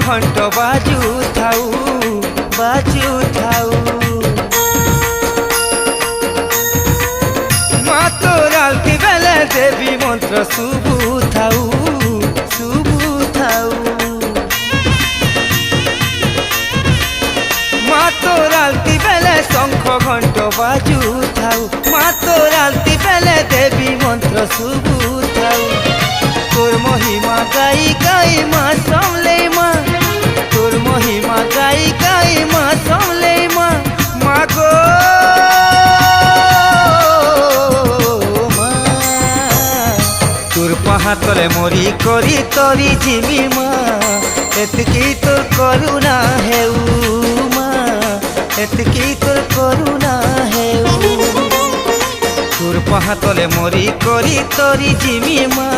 ঘণ্ট বাজু থাউ বাজু থাউ। মা তোর আলতি বেলে দেবী মন্ত্র শুভু থাউ শুভু থাউ। মা তোর আলতি বেলে শঙ্খ ঘণ্ট বাজু থাউ। মা তোর আলতি বেলে দেবী মন্ত্র শুভু থাউ। তোর মহিমা গাই গাই মা সামলে মা, তোর মহিমা গাই গাই মা সামলে মা। মা গো মা তোর পাহাতলে মরি করি তরি জিমি মা, এতকি তোর করুণা হেউ মা, এতকি তোর করুণা হেউ। তোর পাহাতলে মরি করি তরি জিমি মা।